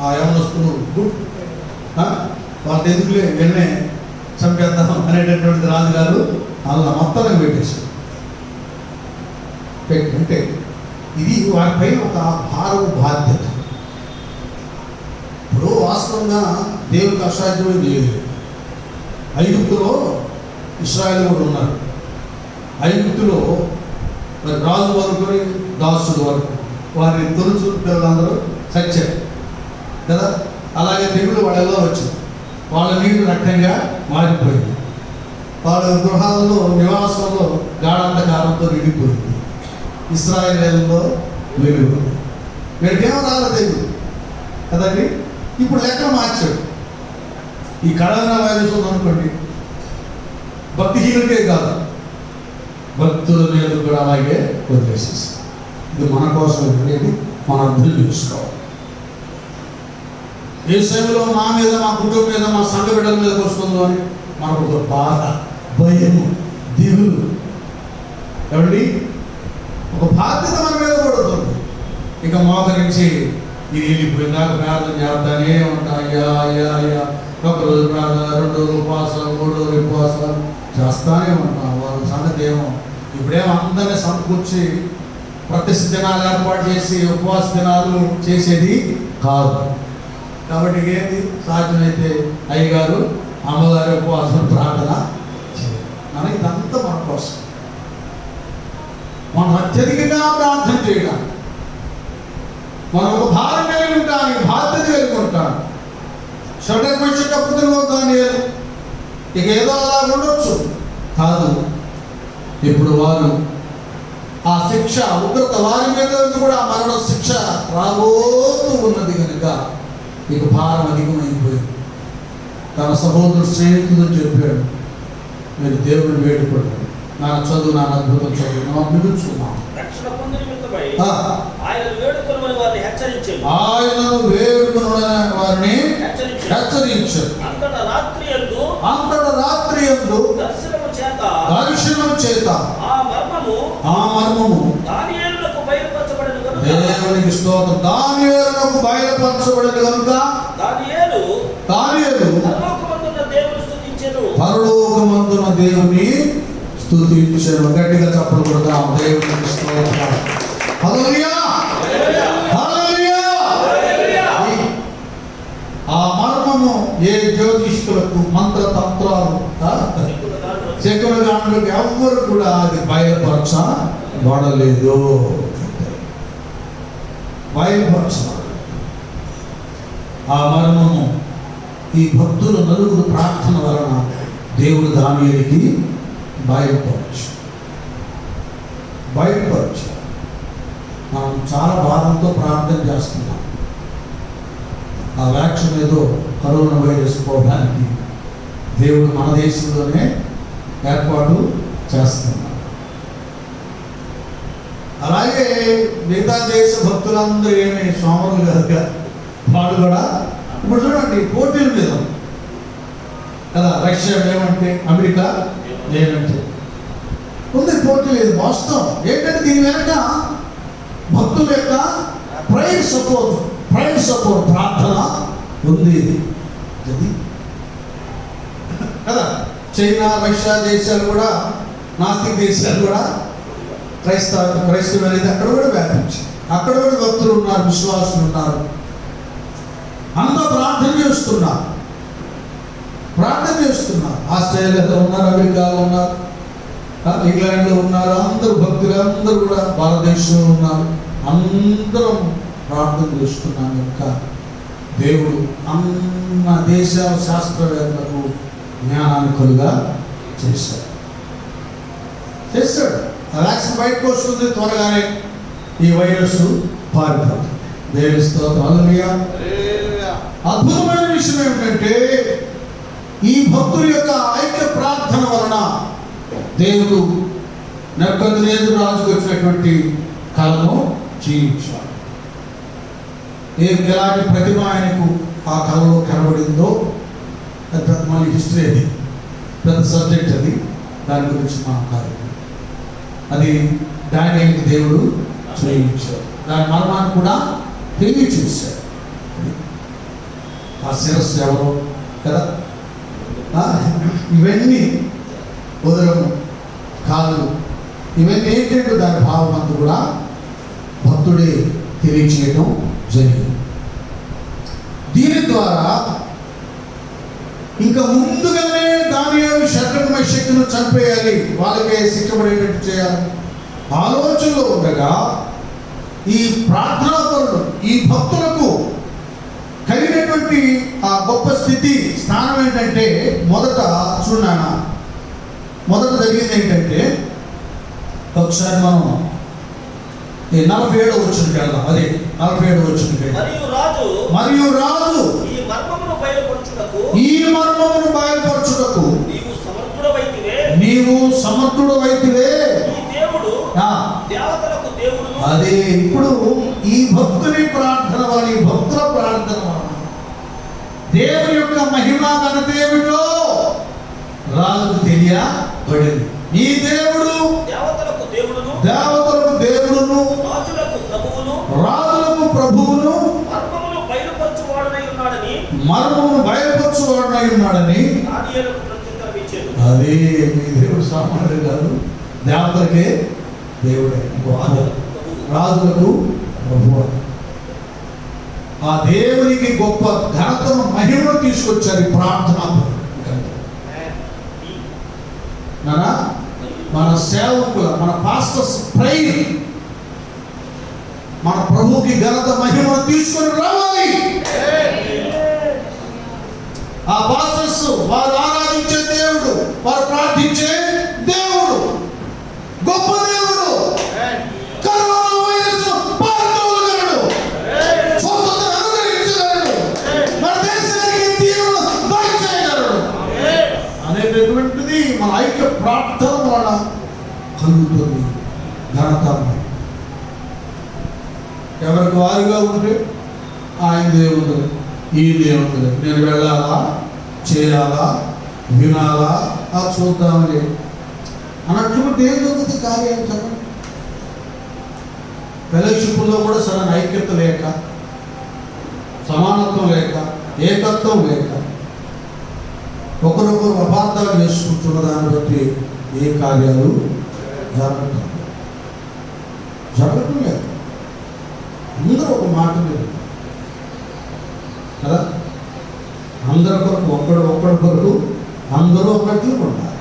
ఆ యవనస్తులు గుడ్, వాళ్ళకి ఎందుకులే వెన్నే చంపేద్దాం అనేటటువంటి రాజుగారు అలా మొత్తానికి పెట్టేశారు. అంటే ఇది వారిపై ఒక భారము బాధ్యత. ఇప్పుడు వాస్తవంగా దేవుడికి అసాధ్యమైంది ఏది లేదు. ఐగుప్తులో ఇశ్రాయేలు కూడా ఉన్నారు. ఐగుప్తులో మరి రాజు వరకు దాసుడు వరకు వారిని తొలుచు పిల్లలందరూ చచ్చారు కదా. అలాగే తెగులు వాళ్ళలో వచ్చింది, వాళ్ళ నీళ్లు రక్తంగా మారిపోయింది, వాళ్ళ గృహాల్లో నివాసంలో గాఢాంధకారంతో నిండిపోయింది, ఇశ్రాయేలులో వెలుగు. వీడికేమో రాలేదు తెగులు కదండి. ఇప్పుడు లెక్క మార్చాడు. ఈ కరోనా వైరస్ ఉందనుకోండి, భక్తిహీనులకే కాదు భక్తుల మీద కూడా అలాగే వదిలేసేసి, ఇది మన కోసం అనేది మనం అర్థం చేసుకోవాలి. ఏ సమయంలో మా మీద, మా కుటుంబం మీద, మా సంఘ బిడ్డల మీదకి వస్తుందో అని మనకు ఒక బాధ, భయము, దిగులు. ఏమండి, ఒక బాధ్యత మన మీద పడుతుంది. ఇక మోకరించి ఇది వెళ్ళిపోయిందాక ప్రార్థన చేస్తానే ఉంటా. అయ్యా అయ్యా అయ్యా, ఒక రోజు ప్రార్థన, 2 రోజులు ఉపవాసాలు, 3 రోజులు ఉపవాసాలు చేస్తానే ఉంటాం. వాళ్ళ సంగతి ఏమో ఇప్పుడేమో అందరినీ సమకూర్చి ప్రతిష్ఠ దినాలు ఏర్పాటు చేసి ఉపవాస దినాలు చేసేది కాదు. కాబట్టి ఏంటి, సాధ్యమైతే అయ్యగారు అమ్మగారి ఉపవాసం ప్రార్థన చేయాలి. ఇదంతా మన కోసం, మనం అత్యధికంగా ప్రార్థన చేయడానికి, మనం ఒక భారం కలిగి ఉంటానికి, బాధ్యత కలిగి ఉంటాను. షటర్ పక్షకప్పుడు దాని ఇక ఏదో అలా ఉండొచ్చు కాదు. ఇప్పుడు వారు ఆ శిక్ష ఉగ్రత వారి మీద కూడా మరణ శిక్ష రాబోతూ ఉన్నది కనుక ఇక భారం అధికమైపోయింది. తన సహోదరు స్నేహితుడు చెప్పాడు, మీరు దేవుడిని వేడుకోండి, నా చదువు, నా అద్భుతం చదువు, మనం మిగుల్చుకున్నాం. ఆయనను వేడుకుని వారిని హెచ్చరించారు. అంతట రాత్రి యందు దర్శనము చేత ఆ మర్మము దానియేలునకు బయలుపరచబడిన కనుక, దేవునికి స్తోత్రం, దానియేలునకు బయలుపరచబడిన కనుక దానియేలు పరలోకమందున దేవుని స్తుతించెను. గట్టిగా చప్పట్లు కొడదాం. దేవునికి స్తోత్రం. హల్లెలూయా, హల్లెలూయా. ఆ మర్మము ఏ జ్యోతిష్కులకు, మంత్రతంత్రాలు, సెకులగాండ్రులకు ఎవ్వరు కూడా అది బయలుపరచబడలేదు. ఆ మర్మము ఈ భక్తుల నలుగురు ప్రార్థన వలన దేవుడు దానియేలుకి బయలుపరచు. మనం చాలా భారంతో ప్రార్థన చేస్తున్నాం. ఆ వ్యాక్సిన్ ఏదో కరోనా వైరస్ పోవడానికి దేవుడు మన దేశంలోనే ఏర్పాటు చేస్తున్నాడు. అలాగే మిగతా దేశ భక్తులందరూ ఏమి సోమరులు కనుక వాళ్ళు కూడా ఇప్పుడు చూడండి పోటీల మీద కదా. రష్యా ఏమంటే, అమెరికా ఏమంటే ఉంది పోటీ లేదు. వాస్తవం ఏంటంటే దీని వెనక భక్తుల యొక్క ప్రైర్ సపోర్ట్ ప్రార్థన ఉంది కదా. చైనా, రష్యా దేశాలు కూడా, నాస్తిక దేశాలు కూడా క్రైస్తవం అనేది అక్కడ కూడా వ్యాపించింది. అక్కడ కూడా భక్తులు ఉన్నారు, విశ్వాసులు ఉన్నారు, అంతా ప్రార్థన చేస్తున్నారు. ఆస్ట్రేలియాలో ఉన్నారు, అమెరికాలో ఉన్నారు, ఇంగ్లాండ్లో ఉన్నారు. అందరూ భక్తులు అందరూ కూడా భారతదేశంలో ఉన్నారు. అందరం ప్రార్థన చేస్తున్నాను. ఇంకా దేవుడు అన్న దేశాల శాస్త్రవేత్తలకు జ్ఞానాన్ని కలుగా చేశాడు. వ్యాక్సిన్ బయటకు వస్తుంది, త్వరగానే ఈ వైరస్ పారిపోతుంది. దేవుని స్తోత్రం. హల్లెలూయా. అద్భుతమైన విషయం ఏమిటంటే ఈ భక్తుల యొక్క ఐక్య ప్రార్థన వలన దేవుడు నెబుకద్నెజరు రాజుకు వచ్చినటువంటి కళను జీవించాడు. ఎలాంటి ప్రతిభ ఆయనకు ఆ కళలో కనబడిందో పెద్ద మళ్ళీ హిస్టరీ, అది పెద్ద సబ్జెక్ట్, అది దాని గురించి మనం కాదు. అది దానికి దేవుడు చేయించాడు. దాని మర్మాన్ని కూడా తెలియచేశాడు. ఆ శిరస్సు ఎవరు కదా, ఇవన్నీ ఉదరము కాళ్ళు ఇవన్నీ ఏంటంటే దాని భావం అంతా కూడా భక్తుడే తెలియచేయడం జరిగింది. దీని ద్వారా ఇంకా ముందుగానే దానియేలు షద్రకు మెషకును చంపేయాలి, వాళ్ళకే శిక్ష పడేటట్టు చేయాలి ఆలోచనలో ఉండగా ఈ ప్రార్థనాపరుడు ఈ భక్తులకు కలిగినటువంటి ఆ గొప్ప స్థానం ఏంటంటే మొదట చూడానా, మొదట జరిగింది ఏంటంటే ఒకసారి మనం 47వ వచనంకి వెళ్దాం. అదే 47వ వచనంకి. మరియు రాజు ఈ మర్మమును బయలుపరచుటకు నీవు సమర్థుడవైతివే. అదే ఇప్పుడు ఈ భక్తుని ప్రార్థన వల్ల, ఈ భక్తుల ప్రార్థన వల్ల దేవుని యొక్క మహిమ ఘనతేమిటో రాజుకు తెలియబడింది. ఈ దేవుడు దేవతలకు దేవుడును రాజులకు ప్రభువును మర్మమును బయలుపరచువాడనై ఉన్నాడని అదే మీ దేవుడు సామాన్యుడు కాదు, దేవతలకే దేవుడే, రాజులకు ప్రభువు. ఆ దేవునికి గొప్ప ఘనతను మహిమను తీసుకొచ్చారు ఈ ప్రార్థన. మన సేవకుల, మన పాస్టర్స్ ప్రేయర్ మన ప్రభువుకి ఘనత మహిమను తీసుకొని రావాలి. ఆ పాస్టర్స్ వారు ఆరాధించే దేవుడు, వారు ప్రార్థించే దేవుడు గొప్ప దేవుడు. కరోనా వైరస్ పాల్గొనగలడు, స్వస్థతను అనుగ్రహించగలడు, మన దేశానికి తీవ్ర దాడి చేయగలడు అనేటటువంటిది మన ఐక్య ప్రార్థన వల్ల కలుగుతుంది ఘనత. ఎవరికి వారుగా ఉంటే ఆయన దేవుడు, ఈ దేవుడు, నేను వెళ్ళాలా, చేయాలా, వినాలా, చూద్దామని అన్నట్లుంటే ఏం జరుగుతుంది కార్యం చెప్పండి. ఫెలోషిప్లో కూడా సరైన ఐక్యత లేక, సమానత్వం లేక, ఏకత్వం లేక, ఒకరొకరు అపార్థాలు చేసుకుంటున్న దాన్ని బట్టి ఏ కార్యాలు జరగటం లేదు. అందరూ ఒక మాట లేదు కదా, అందరి కొరకు ఒక్కడి కొరకు అందరూ ఒకట్లు ఉండాలి.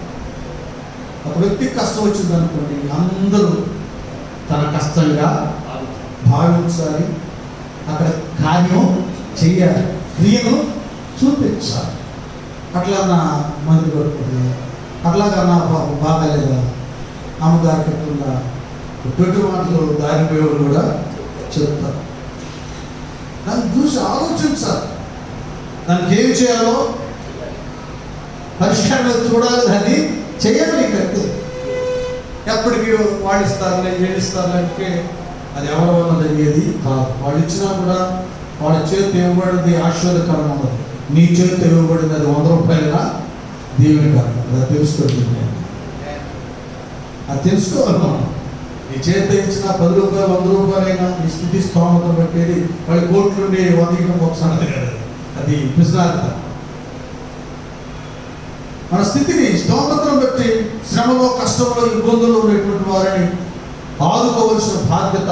ఒక వ్యక్తికి కష్టం వచ్చింది అనుకోండి, అందరూ తన కష్టంగా భావించాలి, అక్కడ కార్యం చెయ్యాలి, క్రియను చూపించాలి. అట్లా నా మంది కొడుకుంది, అట్లాగా నా బాగాలేదా, ఆమె దారి కట్టుందా, దొడ్డు మాటలు దారిపోయేవాళ్ళు కూడా చెప్తారు. దాన్ని చూసి ఆలోచించాలి, దానికి ఏం చేయాలో పరిష్కారం చూడాలి, దాన్ని చేయాలి. అంతే. ఎప్పటికీ వాడిస్తారులే, ఏడిస్తారులే అది ఎవరి వల్ల జరిగేది కాదు. వాళ్ళు ఇచ్చినా కూడా వాళ్ళ చేతి ఇవ్వబడింది ఆశీర్వాదకరం ఉండదు, నీ చేతి ఇవ్వబడింది అది 100 రూపాయలైనా దీవెనకరం. అది తెలుసుకోవాలి, అది తెలుసుకోవాలి. మనం నీ చేతి ఇచ్చిన 10 రూపాయలు 100 రూపాయలైనా నీ స్థితి స్తోమత పెట్టేది వాళ్ళు కోట్లుండి 100 ఒకసారి కదా, అది పిసినార్థ. మన స్థితిని స్తోమతను బట్టి శ్రమలో, కష్టంలో, ఇబ్బందుల్లో ఉన్నటువంటి వారిని ఆదుకోవలసిన బాధ్యత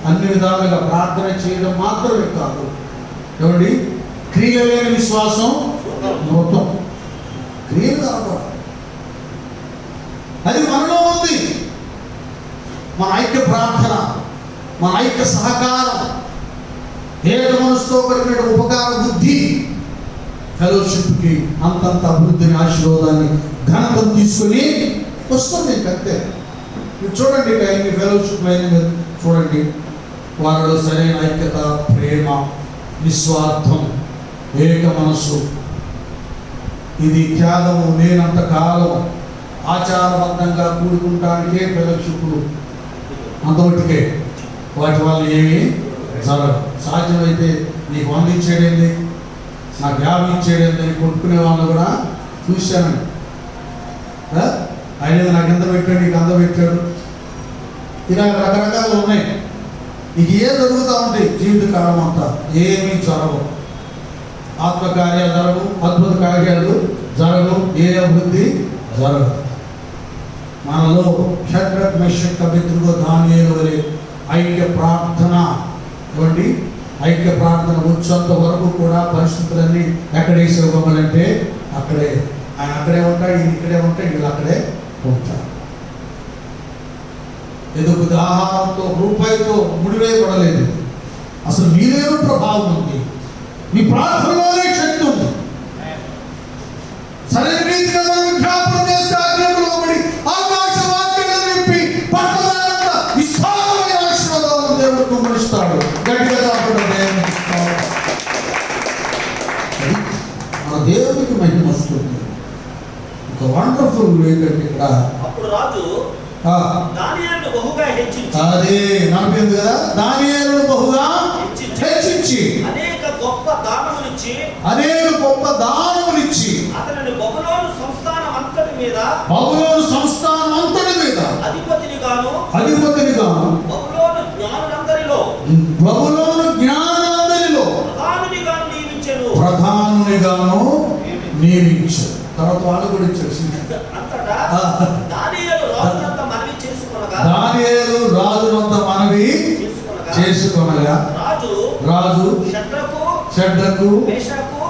అన్ని విధాలుగా ప్రార్థన చేయడం మాత్రమే కాదు. ఏమండి, క్రియలు లేని విశ్వాసం మొత్తం క్రియలు కావాలి. అది మనలో ఉంది. మన ఐక్య ప్రార్థన, మన ఐక్య సహకారం, ఏక మనసుతో కలిగిన ఉపకార బుద్ధి ఫెలోషిప్కి అంతంత అభివృద్ధిని, ఆశీర్వాదాన్ని, ఘనతను తీసుకుని వస్తుంది. అంతే. మీరు చూడండి, ఇన్ని ఫెలోషిప్లు అయినా మీరు చూడండి, వారిలో సరైన ఐక్యత, ప్రేమ, నిస్వార్థం, ఏక మనస్సు, ఇది త్యాగము లేనంత కాలం ఆచారబద్ధంగా కూడుకుంటానికే ఫెలోషిప్లు. అంతవరకే వాటి వల్ల ఏమీ జరగదు. సాధ్యమైతే నీకు 100 ఇచ్చేయండి, నాకు 50 ఇచ్చేయండి కొట్టుకునే వాళ్ళు కూడా చూశానండి. ఆయన నాకు ఎంత పెట్టాడు, నీకు అంత పెట్టాడు, ఇలా రకరకాలు ఉన్నాయి. నీకు ఏ జరుగుతూ ఉంటాయి జీవితకాలం అంతా, ఏమీ జరగవు. ఆత్మకార్యాలు జరగవు, అద్భుత కార్యాలు జరగవు, ఏ అభివృద్ధి జరగదు. మనలో షడ్రక్ మెషక్ అబేద్నెగో దానియేలు వలె ఐక్య ప్రార్థన ఇవ్వండి. ఐక్య ప్రార్థన వచ్చేంత వరకు కూడా పరిస్థితులన్నీ ఎక్కడ వేసేవ్వాలంటే అక్కడే. ఆయన అక్కడే ఉంటాడు, ఈయన ఇక్కడే ఉంటాడు, వీళ్ళు అక్కడే ఉంటారు. ఎదుగు ఆహారంతో రూపాయితో ముడివేయబడలేదు. అసలు మీరేమో ప్రభావం ఉంది, మీ ప్రార్థనలోనే శక్తి ఉంది. సరైన రీతిగా మనం విజ్ఞాపన చేస్తే ఆజ్ఞలోబడి ఆకాశ వాక్యాలను నింపి పట్టణాలంతా విస్తారమైన ఆశీర్వాదాలను దేవుడు కుమ్మరిస్తాడు. గట్టిగా కాకుండా దేవునికి మన దేవునికి మహిమ వస్తుంది. ఒక వండర్ఫుల్ ఏంటంటే ఇక్కడ అప్పుడు రాజు దానియేలును బహుగా హెచ్చించి, అదే నడిపింది కదా, దానియేలును బహుగా హెచ్చించి అనేక గొప్ప దానములిచ్చి అతనిని బబులోను సంస్థానం అంతటి మీద అధిపతినిగాను బబులోను జ్ఞానులందరిలో ప్రధానునిగాను నియమించారు. తర్వాత వాళ్ళు కూడా ఇచ్చారు. అంతటా దానియేలు రాజునంత మనవి చేసుకొనగా రాజు షడ్రకు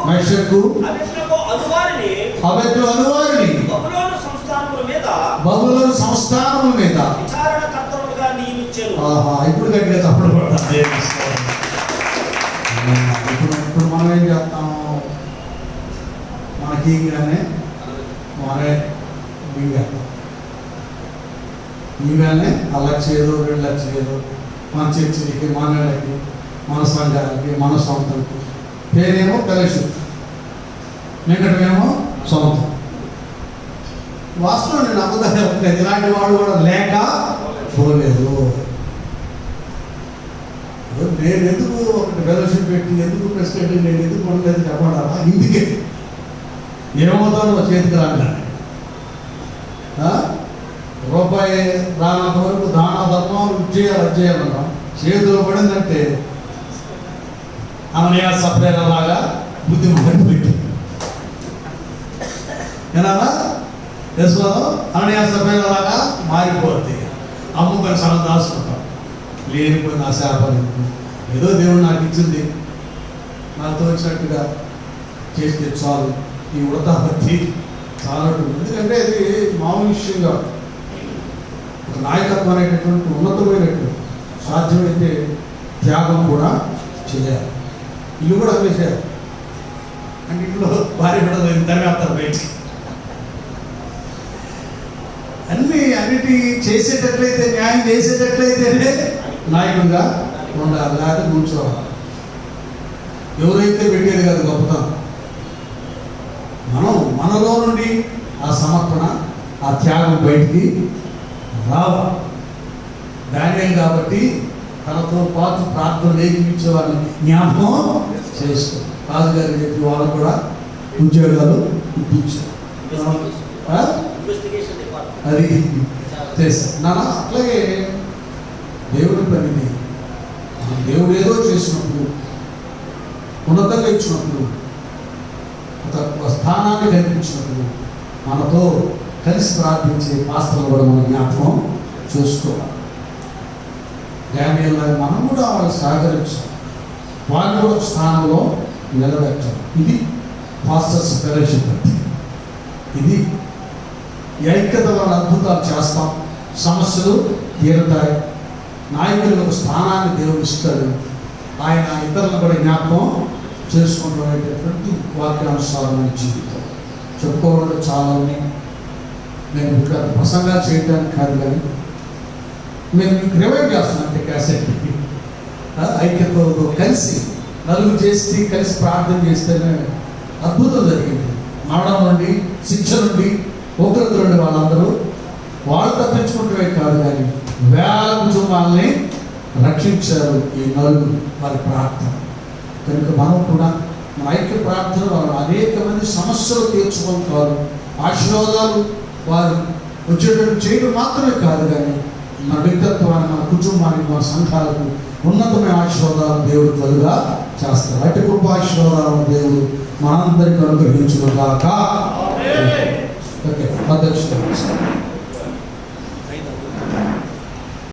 మెషకు అబేద్నెగో అనువారిని బబులోను సంస్థానముల మీద విచారణకర్తలుగా నియమించారు. ఇప్పుడు గట్టిగా తప్పుడు పడతాం. ఇప్పుడు మనం ఏం చేస్తాము, మనకి మనమే మింగేస్తాం. ఈవేళనే $1,00,000 $2,00,000 మన చర్చికి, మనకి, మన సంఘాలకి, మన సొంతంకి. పేరేమో ఫెలోషిప్, మిగటమేమో సొంతం. వాస్తవం నేను అబద్ధాలు చెప్పలేదు. ఇలాంటి వాడు కూడా లేక పోలేదు. నేను ఎందుకు ఒకటి ఫెలోషిప్ పెట్టి ఎందుకు ప్రెసిడెంట్ నేను ఎందుకు ఉండలేదు చెప్పడా, ఇందుకే ఏమవుతానో చేతికి రాగానే రూపాయి రానంత వరకు దాన ధర్మాలు చేయాలన్నాం. చేతిలో పడిందంటే అననీయ సప్రేలాగా బుద్ధి మారిపోయింది. ఏనారా యశ్వరం అననీయ సప్రేలాగా మారిపోద్ది. అమ్ముకొని సగం దాచుకుంటాం. లేనిపోయిన ఆ శాపాలు ఏదో దేవుడు నాకు ఇచ్చింది, నాతో వచ్చినట్టుగా చేస్తే చాలు, ఈ వృధాభక్తి చాలట్టు. ఎందుకంటే ఇది మామూలు విషయంగా ఒక నాయకత్వం అనేటటువంటి ఉన్నతమైనటువంటి సాధ్యమైతే త్యాగం కూడా చేయాలి. ఇల్లు కూడా అమ్మేశారు అంటే ఇంట్లో భార్య కూడా తరవేస్తారు బయటికి. అన్నిటి చేసేటట్లయితే, న్యాయం చేసేటట్లయితేనే నాయకుడిగా ఉండాలి, లేకపోతే కూర్చోవాలి. ఎవరైతే పెట్టేది కాదు గొప్పతనం. మనలో నుండి ఆ సమర్పణ, ఆ త్యాగం బయటికి రావాలి. దానియేలు కాబట్టి తనతో పాటు ప్రార్థన లేఖించే వారిని జ్ఞాపకం చేసుకో. రాజుగారు చెప్పి వాళ్ళకు కూడా ఉద్యోగాలు ఇప్పించారు. అది చేశారు. నాన్న అట్లాగే దేవుడి పనిని దేవుడు ఏదో చేసినప్పుడు, ఉన్నతంగా ఇచ్చినప్పుడు, ఒక స్థానాన్ని కల్పించినప్పుడు మనతో కలిసి ప్రార్థించే పాస్టర్లు కూడా మనం జ్ఞాపకం చూసుకోవాలి. దానియేలు మనం కూడా వాళ్ళు సహకరించాలి, వాళ్ళు కూడా స్థానంలో నిలబెట్టాలి. ఇది పాస్టర్స్ ఫెలోషిప్ అంటే. ఇది ఐక్యత వల్ల అద్భుతాలు చేస్తాం, సమస్యలు తీరుతాయి, నాయకులకు స్థానాన్ని దేవుడు ఇస్తాడు. ఆయన ఇతరులను కూడా జ్ఞాపకం చేసుకుంటున్నటువంటి వాక్యానుసారమైన జీవితం. చెప్పుకోవడం చాలా ఉన్నాయి. నేను ఇక్కడ ప్రసంగాలు చేయడానికి కాదు, కానీ నేను మీకు రివైండ్ చేస్తాను అంటే క్యాసెట్ ఐక్యతతో కలిసి నలుగురు చేసి కలిసి ప్రార్థన చేస్తేనే అద్భుతం జరిగింది. మరణం నుండి, శిక్ష నుండి, ఉగ్రత నుండి వాళ్ళందరూ వాళ్ళు తప్పించుకుంటే కాదు, కానీ వేల కుటుంబాలని రక్షించారు ఈ నలుగురు వారి ప్రార్థన. కనుక మనం కూడా మన ఐక్య ప్రార్థన వల్ల అనేక మంది సమస్యలు తీర్చుకోవడం కాదు, ఆశీర్వాదాలు వారు వచ్చేటట్టు చేయడం మాత్రమే కాదు, కానీ మన వ్యక్తిత్వాన్ని, మన కుటుంబానికి, మన సంఘాలకు ఉన్నతమైన ఆశీర్వాదాలు దేవుడు కలుగా చేస్తారు. అటు కృపాశీర్వాదాలను దేవుడు మనందరికీ అనుగ్రహించును గాక. ఓకే, అధ్యక్షుడు.